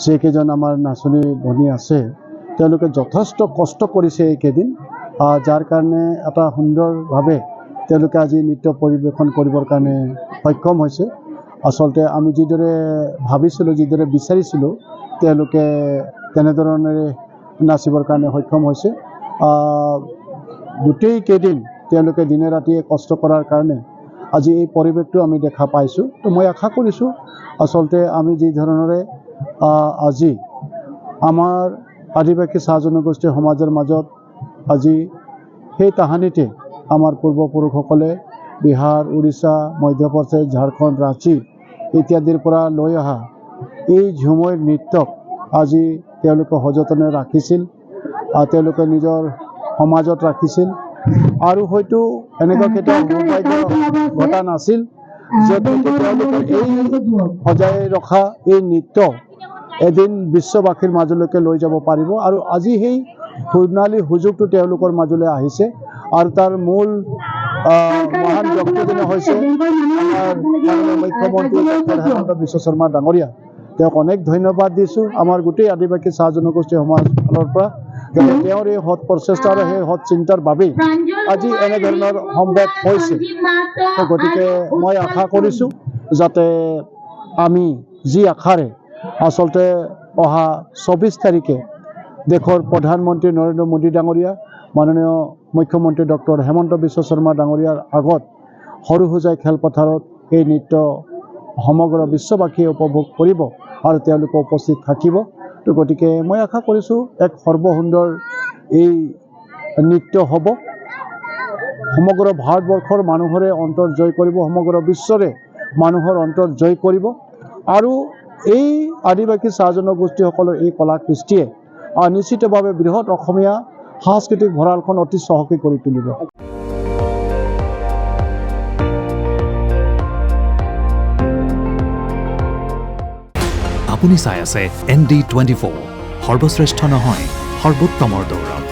যিকেইজন আমাৰ নাচনী ভনী আছে তেওঁলোকে যথেষ্ট কষ্ট কৰিছে এইকেইদিন, যাৰ কাৰণে এটা সুন্দৰভাৱে তেওঁলোকে আজি নৃত্য পৰিৱেশন কৰিবৰ কাৰণে সক্ষম হৈছে। আচলতে আমি যিদৰে ভাবিছিলোঁ, যিদৰে বিচাৰিছিলোঁ, তেওঁলোকে তেনেধৰণেৰে নাচিবৰ কাৰণে সক্ষম হৈছে। গোটেই কেইদিন তেওঁলোকে দিনে ৰাতিয়ে কষ্ট কৰাৰ কাৰণে আজি এই পৰিৱেশটো আমি দেখা পাইছোঁ। তো মই আশা কৰিছোঁ আচলতে আমি যি ধৰণেৰে আজি আমাৰ আদিবাসী চাহ জনগোষ্ঠী সমাজৰ মাজত আজি সেই তাহানিতে আমাৰ পূৰ্বপুৰুষসকলে বিহাৰ, উৰিষ্যা, মধ্যপ্ৰদেশ, ঝাৰখণ্ড, ৰাঁচী ইত্যাদিৰ পৰা লৈ অহা এই ঝুমুৰ নৃত্যক আজি তেওঁলোকে সযতনে ৰাখিছিল, তেওঁলোকে নিজৰ সমাজত ৰাখিছিল। আৰু হয়তো এনেকুৱা কেতিয়াও সৌভাগ্য ঘটা নাছিল যে তেওঁলোকে এই সজাই ৰখা এই নৃত্য এদিন বিশ্ববাসীৰ মাজলৈকে লৈ যাব পাৰিব। আৰু আজি সেই সোণালী সুযোগটো তেওঁলোকৰ মাজলৈ আহিছে। আৰু তাৰ মূল মহান ব্যক্তিজনে হৈছে আমাৰ মুখ্যমন্ত্ৰী ডক্টৰ হেমন্ত বিশ্ব শৰ্মা ডাঙৰীয়া। তেওঁক অনেক ধন্যবাদ দিছোঁ আমাৰ গোটেই আদিবাসী চাহ জনগোষ্ঠী সমাজ ফালৰ পৰা, যাতে তেওঁৰ এই সৎ প্ৰচেষ্টা আৰু সেই সৎ চিন্তাৰ বাবেই আজি এনেধৰণৰ সম্ভৱ হৈছে। গতিকে মই আশা কৰিছোঁ যাতে আমি যি আশাৰে আচলতে অহা 24 তাৰিখে দেশৰ প্ৰধানমন্ত্ৰী নৰেন্দ্ৰ মোদী ডাঙৰীয়া, মাননীয় মুখ্যমন্ত্ৰী ডক্টৰ হেমন্ত বিশ্ব শৰ্মা ডাঙৰীয়াৰ আগত সৰু হোজাই খেলপথাৰত এই নৃত্য সমগ্ৰ বিশ্ববাসীয়ে উপভোগ কৰিব আৰু তেওঁলোকে উপস্থিত থাকিব। তো গতিকে মই আশা কৰিছোঁ এক সৰ্বসুন্দৰ এই নৃত্য হ'ব, সমগ্ৰ ভাৰতবৰ্ষৰ মানুহৰে অন্তৰ জয় কৰিব, সমগ্ৰ বিশ্বৰে মানুহৰ অন্তৰ জয় কৰিব। আৰু এই আদিবাসী চাহ জনগোষ্ঠীসকলৰ এই কলা কৃষ্টিয়ে নিশ্চিতভাৱে বৃহৎ অসমীয়া সাংস্কৃতিক ভঁৰালখন অতি চহকী কৰি তুলিব। আপুনি চাই আছে ND24, সৰ্বশ্ৰেষ্ঠ নহয় সৰ্বোত্তমৰ দৌৰত।